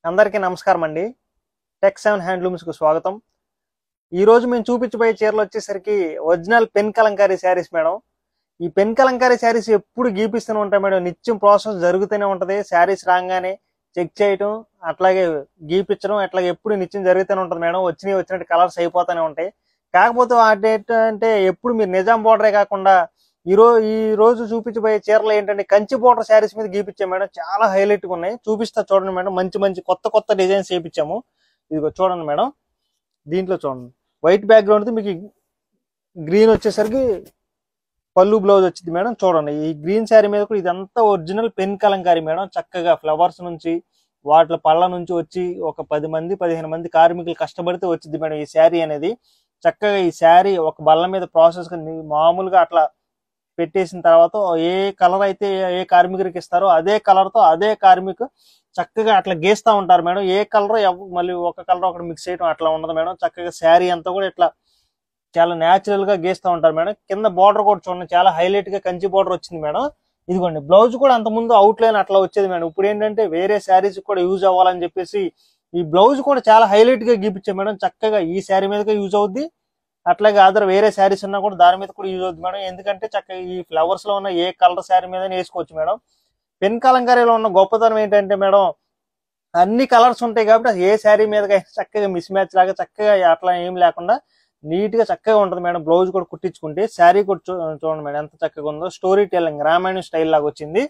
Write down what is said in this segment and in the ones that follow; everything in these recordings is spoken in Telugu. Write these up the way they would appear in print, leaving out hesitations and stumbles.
అందరికీ నమస్కారం అండి. టెక్ 7 హ్యాండ్లూమ్స్ కు స్వాగతం. ఈ రోజు మేము చూపించబోయే చీరలు వచ్చేసరికి original pen Kalamkari saris madam. ఈ పెన్ కలంకారీ శారీస్ ఎప్పుడు గీపిస్తూనే ఉంటాయి మేడం. నిత్యం ప్రాసెస్ జరుగుతూనే ఉంటది. శారీస్ రాగానే చెక్ చేయటం, అట్లాగే గీపించడం, అట్లాగే ఎప్పుడు నిత్యం జరుగుతూనే ఉంటది మేడం. వచ్చినట్టు కలర్స్ అయిపోతూనే ఉంటాయి. కాకపోతే వాటి ఏంటంటే ఎప్పుడు మీరు నిజాం బోర్డరే కాకుండా ఈ రోజు చూపించబోయే చీరలు ఏంటంటే కంచి బోర్డర్ శారీస్ మీద గీపించాం మేడం. చాలా హైలైట్ గా ఉన్నాయి. చూపిస్తా చూడండి మేడం. మంచి మంచి కొత్త కొత్త డిజైన్స్ చేయించాము. ఇదిగో చూడండి మేడం. దీంట్లో చూడండి, వైట్ బ్యాక్గ్రౌండ్ మీకు గ్రీన్ వచ్చేసరికి పళ్ళు బ్లౌజ్ వచ్చింది మేడం. చూడండి, ఈ గ్రీన్ శారీ మీద కూడా ఇదంతా ఒరిజినల్ పెన్ కలంకారీ మేడం. చక్కగా ఫ్లవర్స్ నుంచి వాటి పళ్ళ నుంచి వచ్చి ఒక 10 మంది 15 మంది కార్మికులు కష్టపడితే వచ్చింది మేడం ఈ శారీ అనేది. చక్కగా ఈ శారీ ఒక బల్ల మీద ప్రాసెస్ మామూలుగా అట్లా పెట్టేసిన తర్వాత ఏ కలర్ అయితే ఏ కార్మికుడికి ఇస్తారో అదే కలర్ తో అదే కార్మికు చక్కగా అట్లా గీస్తా ఉంటారు మేడం. ఏ కలర్ మళ్ళీ ఒక కలర్ ఒకటి మిక్స్ చేయడం అట్లా ఉండదు మేడం. చక్కగా శారీ అంతా కూడా ఇట్లా చాలా న్యాచురల్ గా గీస్తా ఉంటారు మేడం. కింద బార్డర్ కూడా చూడండి, చాలా హైలైట్ గా కంచి బార్డర్ వచ్చింది మేడం. ఇదిగోండి, బ్లౌజ్ కూడా అంత ముందు అవుట్ లైన్ అట్లా వచ్చేది మేడం. ఇప్పుడు ఏంటంటే వేరే శారీస్ కూడా యూజ్ అవ్వాలని చెప్పేసి ఈ బ్లౌజ్ కూడా చాలా హైలైట్ గా గీపించాం మేడం. చక్కగా ఈ శారీ మీదగా యూజ్ అవుద్ది, అట్లాగే అదర్ వేరే శారీస్ ఉన్నా కూడా దాని మీద కూడా యూజ్ అవుతుంది మేడం. ఎందుకంటే చక్కగా ఈ ఫ్లవర్స్ లో ఉన్న ఏ కలర్ శారీ మీద వేసుకోవచ్చు మేడం. పెన్ కలంకారీలో ఉన్న గొప్పతనం ఏంటంటే మేడం, అన్ని కలర్స్ ఉంటాయి కాబట్టి ఏ శారీ మీద చక్కగా మిస్ మ్యాచ్ లాగా చక్కగా అట్లా ఏం లేకుండా నీట్ గా చక్కగా ఉంటుంది మేడం. బ్లౌజ్ కూడా కుట్టించుకుంటే శారీ కూడా చూడండి మేడం ఎంత చక్కగా ఉందో. స్టోరీ టెల్లింగ్ రామాయణం స్టైల్ లాగా వచ్చింది.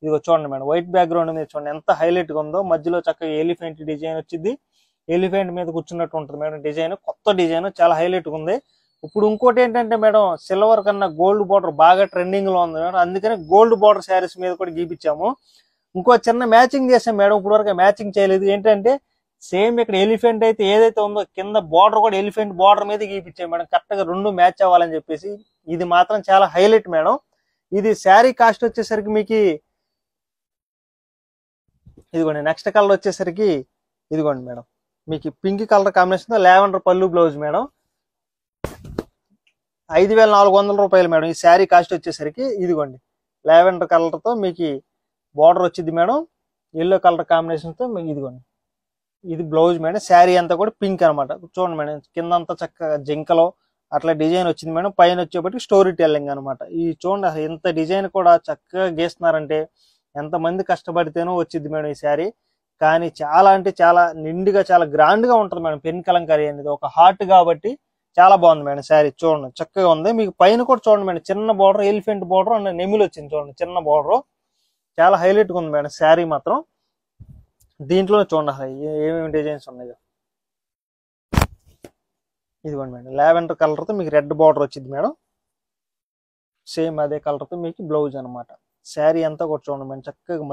ఇదిగో చూడండి మేడం, వైట్ బ్యాక్గ్రౌండ్ మీద చూడండి ఎంత హైలైట్ గా ఉందో. మధ్యలో చక్కగా ఎలిఫెంట్ డిజైన్ వచ్చింది. ఎలిఫెంట్ మీద కూర్చున్నట్టు ఉంటుంది మేడం. డిజైన్ కొత్త డిజైన్ చాలా హైలైట్ గా ఉంది. ఇప్పుడు ఇంకోటి ఏంటంటే మేడం, సిల్వర్ కన్నా గోల్డ్ బార్డర్ బాగా ట్రెండింగ్ లో ఉంది మేడం. అందుకని గోల్డ్ బార్డర్ శారీస్ మీద కూడా గీపించాము. ఇంకో చిన్న మ్యాచింగ్ చేసాం మేడం. ఇప్పుడు వరకు మ్యాచింగ్ చేయలేదు. ఏంటంటే సేమ్ ఇక్కడ ఎలిఫెంట్ అయితే ఏదైతే ఉందో కింద బార్డర్ కూడా ఎలిఫెంట్ బార్డర్ మీద గీపించాం మేడం. కరెక్ట్ గా రెండు మ్యాచ్ అవ్వాలని చెప్పేసి. ఇది మాత్రం చాలా హైలైట్ మేడం. ఇది శారీ కాస్ట్ వచ్చేసరికి మీకు ఇదిగోండి, నెక్స్ట్ కలర్ వచ్చేసరికి ఇదిగోండి మేడం, మీకు పింక్ కలర్ కాంబినేషన్ తో లావెండర్ పళ్ళు బ్లౌజ్ మేడం. 5,400 రూపాయలు మేడం. ఈ శారీ కాస్ట్ వచ్చేసరికి ఇదిగోండి, లావెండర్ కలర్ తో మీకు బార్డర్ వచ్చింది మేడం. ఎల్లో కలర్ కాంబినేషన్ తో మీకు ఇదిగోండి, ఇది బ్లౌజ్ మేడం. శారీ అంతా కూడా పింక్ అనమాట. చూడండి మేడం, కింద అంతా చక్కగా జింకలో అట్లా డిజైన్ వచ్చింది మేడం. పైన వచ్చేప్పటికి స్టోరీ టెల్లింగ్ అనమాట. ఈ చూడండి, అసలు ఎంత డిజైన్ కూడా చక్కగా గీస్తున్నారంటే ఎంత మంది కష్టపడితేనో వచ్చింది మేడం ఈ శారీ. కానీ చాలా అంటే చాలా నిండుగా చాలా గ్రాండ్ గా ఉంటుంది మేడం. పెన్ కలంకారీ అనేది ఒక హార్ట్ కాబట్టి చాలా బాగుంది మేడం శారీ. చూడండి చక్కగా ఉంది. మీకు పైన కూడా చూడండి మేడం, చిన్న బార్డర్ ఎలిఫెంట్ బార్డర్ అండ్ నెమిలి వచ్చింది చూడండి, చిన్న బార్డర్. చాలా హైలైట్ గా ఉంది మేడం శారీ మాత్రం. దీంట్లో చూడండి అసలు ఏమేమి డిజైన్స్ ఉన్నాయో. ఇదిగోండి మేడం, లావెండర్ కలర్ తో మీకు రెడ్ బార్డర్ వచ్చింది మేడం. సేమ్ అదే కలర్ తో మీకు బ్లౌజ్ అనమాట. శారీ అంతా కూడా చూడండి మేడం, చక్కగా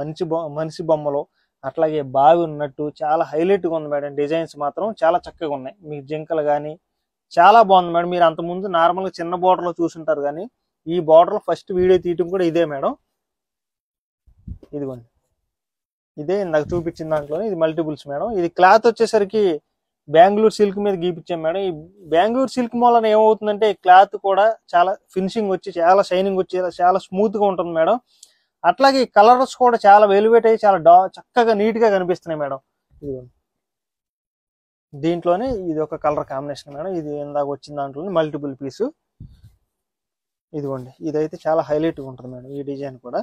మనిషి బొమ్మలో అట్లాగే బావి ఉన్నట్టు చాలా హైలైట్ గా ఉంది మేడం. డిజైన్స్ మాత్రం చాలా చక్కగా ఉన్నాయి. మీకు జింకలు కానీ చాలా బాగుంది మేడం. మీరు అంత ముందు నార్మల్ గా చిన్న బార్డర్ లో చూసుంటారు, కానీ ఈ బార్డర్ లో ఫస్ట్ వీడియో తీయటం కూడా ఇదే మేడం. ఇదిగోండి, ఇదే నాకు చూపించిన దాంట్లో ఇది మల్టిపుల్స్ మేడం. ఇది క్లాత్ వచ్చేసరికి బెంగళూరు సిల్క్ మీద గీపించాం మేడం. ఈ బెంగళూరు సిల్క్ మూలన ఏమవుతుందంటే క్లాత్ కూడా చాలా ఫినిషింగ్ వచ్చి చాలా షైనింగ్ వచ్చి చాలా స్మూత్ గా ఉంటుంది మేడం. అట్లాగే కలర్స్ కూడా చాలా వెలివేట్ అయ్యి చాలా చక్కగా నీట్ గా కనిపిస్తున్నాయి మేడం. ఇదిగోండి, దీంట్లోనే ఇది ఒక కలర్ కాంబినేషన్ మేడం. ఇది ఇందాక వచ్చిన దాంట్లో మల్టిపుల్ పీసు. ఇదిగోండి, ఇదైతే చాలా హైలైట్ గా ఉంటుంది మేడం. ఈ డిజైన్ కూడా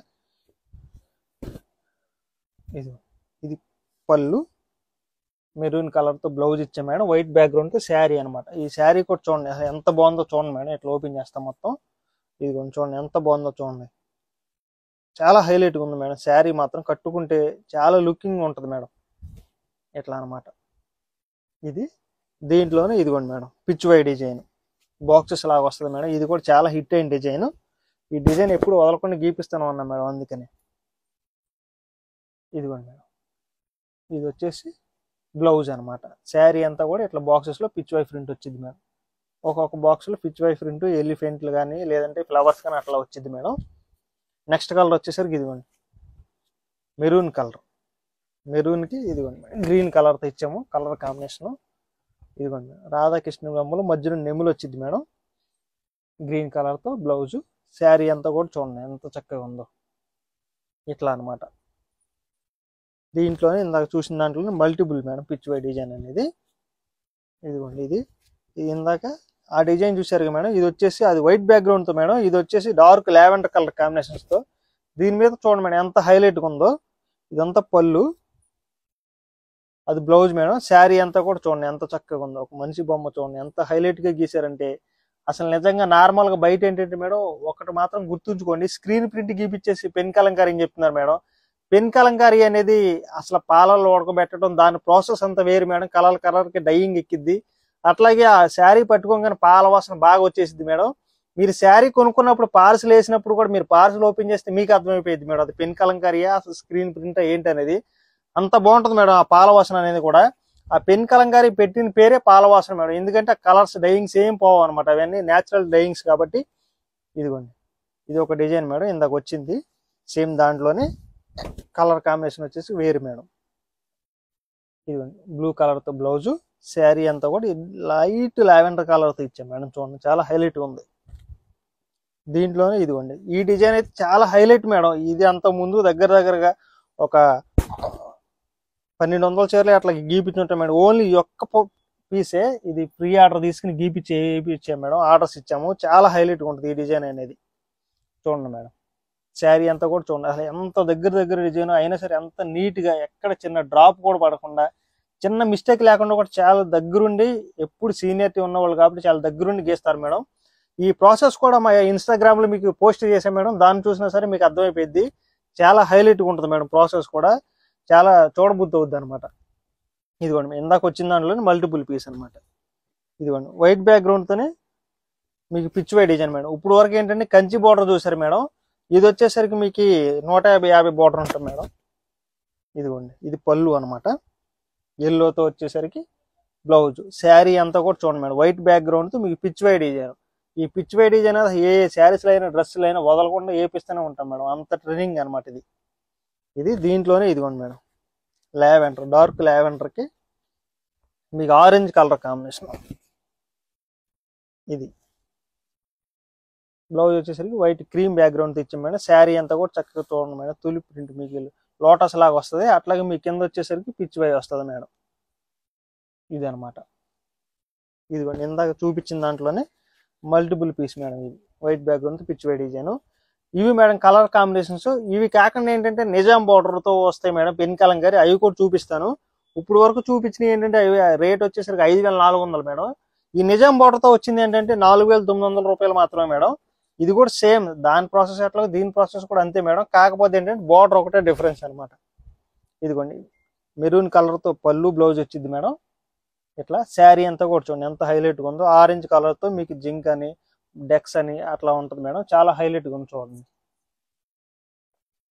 ఇది పళ్ళు మెరూన్ కలర్ తో బ్లౌజ్ ఇచ్చాం మేడం. వైట్ బ్యాక్గ్రౌండ్ తో శారీ అనమాట. ఈ శారీ కూడా చూడండి అసలు ఎంత బాగుందో చూడండి మేడం. ఇట్లా ఓపెన్ చేస్తాం మొత్తం. ఇదిగోండి చూడండి ఎంత బాగుందో చూడండి. చాలా హైలైట్ గా ఉంది మేడం. శారీ మాత్రం కట్టుకుంటే చాలా లుకింగ్ ఉంటుంది మేడం. ఎట్లా అనమాట. ఇది దీంట్లోనే ఇదిగోండి madam, Pichwai design boxes లాగా వస్తుంది మేడం. ఇది కూడా చాలా హిట్ అయిన డిజైన్. ఈ డిజైన్ ఎప్పుడు వదలకుండా గీపిస్తాను అన్నా మేడం, అందుకని. ఇదిగోండి మేడం, ఇది వచ్చేసి బ్లౌజ్ అనమాట. శారీ అంతా కూడా ఇట్లా బాక్సెస్ లో పిచ్ వై ప్రింట్ వచ్చింది మేడం. ఒక్కొక్క బాక్స్ లో పిచ్ వై ప్రింట్ ఎలిఫెంట్లు కానీ లేదంటే ఫ్లవర్స్ కానీ అట్లా వచ్చింది మేడం. నెక్స్ట్ కలర్ వచ్చేసరికి ఇదిగోండి, మెరూన్ కలర్. మెరూన్ కి ఇదిగోండి గ్రీన్ కలర్ తో ఇచ్చాము కలర్ కాంబినేషన్. ఇదిగోండి, రాధాకృష్ణ బొమ్మలు మధ్యలో నెమ్ములు వచ్చింది మేడం. గ్రీన్ కలర్ తో బ్లౌజ్. శారీ అంతా కూడా చూడండి ఎంత చక్కగా ఉందో. ఇట్లా అనమాట. దీంట్లోనే ఇందాక చూసిన దాంట్లోనే multiple madam Pichwai design అనేది. ఇదిగోండి ఇది ఇందాక ఆ డిజైన్ చూసారు కదా మేడం, ఇది వచ్చేసి అది వైట్ బ్యాక్గ్రౌండ్తో మేడం, ఇది వచ్చేసి డార్క్ లావెండర్ కలర్ కాంబినేషన్స్తో. దీని మీద చూడండి మేడం ఎంత హైలైట్గా ఉందో. ఇదంతా పళ్ళు, అది బ్లౌజ్ మేడం. శారీ అంతా కూడా చూడండి ఎంత చక్కగా ఉందో. ఒక మనిషి బొమ్మ చూడండి ఎంత హైలైట్గా గీసారంటే అసలు నిజంగా నార్మల్గా బయట ఏంటంటే మేడం ఒకటి మాత్రం గుర్తుంచుకోండి, స్క్రీన్ ప్రింట్ గీపిచ్చేసి పెన్ కలంకారీ అని చెప్తున్నారు మేడం. పెన్ కలంకారీ అనేది అసలు పాలల్లో ఉడకబెట్టడం, దాని ప్రాసెస్ అంతా వేరు మేడం. కలర్కి డైయింగ్ ఎక్కిద్ది. అట్లాగే ఆ శారీ పట్టుకోగానే పాల వాసన బాగా వచ్చేసింది మేడం. మీరు శారీ కొనుక్కున్నప్పుడు పార్సిల్ వేసినప్పుడు కూడా మీరు పార్సిల్ ఓపెన్ చేస్తే మీకు అర్థమైపోయింది మేడం అది పెన్ కలంకారీయా అసలు స్క్రీన్ ప్రింట్ ఏంటి అనేది. అంత బాగుంటుంది మేడం ఆ పాల వాసన అనేది కూడా. ఆ పెన్ కలంకారీ పెట్టిన పేరే పాల వాసన మేడం, ఎందుకంటే ఆ కలర్స్ డైయింగ్స్ ఏం పోవు అనమాట, అవన్నీ న్యాచురల్ డైయింగ్స్ కాబట్టి. ఇదిగోండి ఇది ఒక డిజైన్ మేడం ఇందాక వచ్చింది, సేమ్ దాంట్లోనే కలర్ కాంబినేషన్ వచ్చేసి వేరు మేడం. ఇదిగోండి బ్లూ కలర్తో బ్లౌజు, శారీ అంతా కూడా లైట్ లావెండర్ కలర్తో ఇచ్చాం మేడం. చూడండి చాలా హైలైట్గా ఉంది. దీంట్లోనే ఇదిగోండి ఈ డిజైన్ అయితే చాలా హైలైట్ మేడం. ఇది అంత ముందు దగ్గరగా ఒక 1200 చీరలు అట్లా గీపించుంటాం మేడం. ఓన్లీ ఈ ఒక్క పీసే ఇది ప్రీ ఆర్డర్ తీసుకుని గీపించాం మేడం, ఆర్డర్స్ ఇచ్చాము. చాలా హైలైట్గా ఉంటుంది ఈ డిజైన్ అనేది. చూడండి మేడం శారీ అంతా కూడా చూడండి అసలు ఎంత దగ్గర డిజైన్ అయినా సరే ఎంత నీట్గా, ఎక్కడ చిన్న డ్రాప్ కూడా పడకుండా, చిన్న మిస్టేక్ లేకుండా కూడా చాలా దగ్గరుండి, ఎప్పుడు సీనియరిటీ ఉన్నవాళ్ళు కాబట్టి చాలా దగ్గరుండి గీస్తారు మేడం. ఈ ప్రాసెస్ కూడా మా ఇన్స్టాగ్రామ్లో మీకు పోస్ట్ చేసాం మేడం, దాన్ని చూసినా సరే మీకు అర్థమైపోయింది. చాలా హైలైట్గా ఉంటుంది మేడం, ప్రాసెస్ కూడా చాలా చూడబుద్ధి అవుద్ది అనమాట. ఇదిగోండి ఇందాక వచ్చిన దాంట్లోనే మల్టిపుల్ పీస్ అనమాట. ఇదిగోండి వైట్ బ్యాక్గ్రౌండ్తోనే మీకు పిచ్ వై డిజైన్ మేడం. ఇప్పుడు వరకు ఏంటంటే కంచి బోర్డర్ చూసారు మేడం, ఇది వచ్చేసరికి మీకు 150 బోర్డర్ ఉంటుంది మేడం. ఇదిగోండి ఇది పళ్ళు అనమాట, ఎల్లోతో వచ్చేసరికి బ్లౌజ్. శారీ అంతా కూడా చూడండి మేడం వైట్ బ్యాక్గ్రౌండ్తో మీకు పిచ్ వై డిజైన్. ఈ పిచ్ వై డిజైన్ ఏ శారీస్లో అయినా డ్రెస్సులు అయినా వదలకుండా ఏపిస్తూనే ఉంటాం మేడం, అంత ట్రెండింగ్ అనమాట ఇది. ఇది దీంట్లోనే ఇదిగోండి మేడం లావెండర్, డార్క్ లావెండర్కి మీకు ఆరెంజ్ కలర్ కాంబినేషన్. ఇది బ్లౌజ్ వచ్చేసరికి వైట్ క్రీమ్ బ్యాక్గ్రౌండ్ ఇచ్చాం మేడం. శారీ అంతా కూడా చక్కగా చూడండి మేడం, తులి ప్రింట్ మీకు లోటస్ లాగా వస్తుంది. అట్లాగే మీ కింద వచ్చేసరికి పిచ్ వై వస్తుంది మేడం. ఇది అనమాట. ఇదిగోండి ఇందాక చూపించిన దాంట్లోనే మల్టిపుల్ పీస్ మేడం. ఇది white background Pichwai design. ఇవి మేడం కలర్ కాంబినేషన్స్. ఇవి కాకుండా ఏంటంటే నిజాం బార్డర్తో వస్తాయి మేడం పెన్ కలంకారీ, అవి కూడా చూపిస్తాను. ఇప్పుడు వరకు చూపించినవి ఏంటంటే అవి రేట్ వచ్చేసరికి 5400 మేడం. ఈ నిజాం బార్డర్తో వచ్చింది ఏంటంటే 4900 రూపాయలు మాత్రమే మేడం. ఇది కూడా సేమ్ దాని ప్రాసెస్ ఎట్లా దీని ప్రాసెస్ కూడా అంతే మేడం, కాకపోతే ఏంటంటే బార్డర్ ఒకటే డిఫరెన్స్ అనమాట. ఇదిగోండి మెరూన్ కలర్తో పళ్ళు బ్లౌజ్ వచ్చింది మేడం. ఇట్లా శారీ అంతా కూడా చూడండి ఎంత హైలైట్గా ఉందో. ఆరెంజ్ కలర్తో మీకు జింక్ అని డెక్స్ అని అట్లా ఉంటుంది మేడం, చాలా హైలైట్గా ఉంది చూడండి.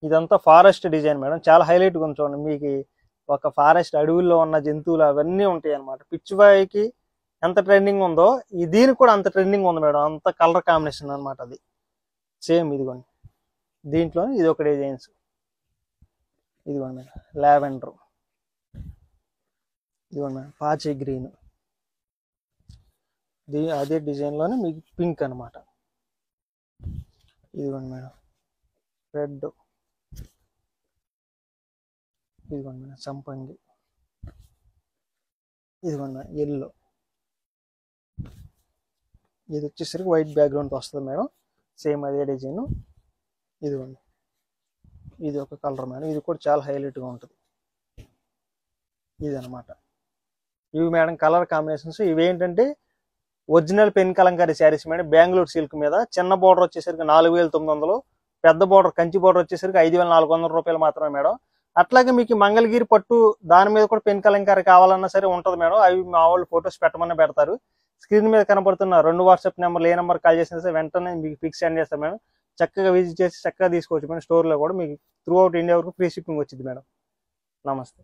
ఇదంతా ఫారెస్ట్ డిజైన్ మేడం, చాలా హైలైట్గా ఉంది చూడండి. మీకు ఒక ఫారెస్ట్ అడవుల్లో ఉన్న జంతువులు అవన్నీ ఉంటాయి అనమాట. పిచ్ వైకి ఎంత ట్రెండింగ్ ఉందో ఈ దీనికి కూడా అంత ట్రెండింగ్ ఉంది మేడం, అంత కలర్ కాంబినేషన్ అనమాట అది. సేమ్ ఇదిగోండి దీంట్లో ఇది ఒక డిజైన్స్. ఇదిగోండి మేడం లావెండర్, ఇదిగోండి మేడం పాచి గ్రీన్, అదే డిజైన్లోనే మీకు పింక్ అనమాట. ఇదిగోండి మేడం రెడ్, ఇదిగోండి మేడం సంపంగి, ఇదిగోండి మేడం ఎల్లో. ఇది వచ్చేసరికి వైట్ బ్యాక్గ్రౌండ్ వస్తుంది మేడం, సేమ్ అదే డిజైన్. ఇదిగోండి ఇది ఒక కలర్ మేడం, ఇది కూడా చాలా హైలైట్గా ఉంటుంది. ఇది అనమాట. ఇవి మేడం కలర్ కాంబినేషన్స్. ఇవి ఏంటంటే original pen Kalamkari saris madam, Bengaluru silk మీద. చిన్న బోర్డర్ వచ్చేసరికి 4900, పెద్ద బోర్డర్ కంచి బోర్డర్ వచ్చేసరికి 5400 రూపాయలు మాత్రమే మేడం. అట్లాగే మీకు మంగళగిరి పట్టు దాని మీద కూడా పెన్ కలంకారీ కావాలన్నా సరే ఉంటుంది మేడం. అవి మా వాళ్ళు ఫొటోస్ పెట్టమని పెడతారు. స్క్రీన్ మీద కనపడుతున్న 2 వాట్సాప్ నెంబర్లు ఏ నెంబర్ కాల్ చేసినా సరే వెంటనే మీకు పిక్స్ సెండ్ చేస్తాం మేడం. చక్కగా విజిట్ చేసి చక్కగా తీసుకోవచ్చు మేడం. స్టోర్లో కూడా మీకు త్రూ అవుట్ ఇండియా వరకు ఫ్రీ షిప్పింగ్ వచ్చింది మేడం. నమస్తే.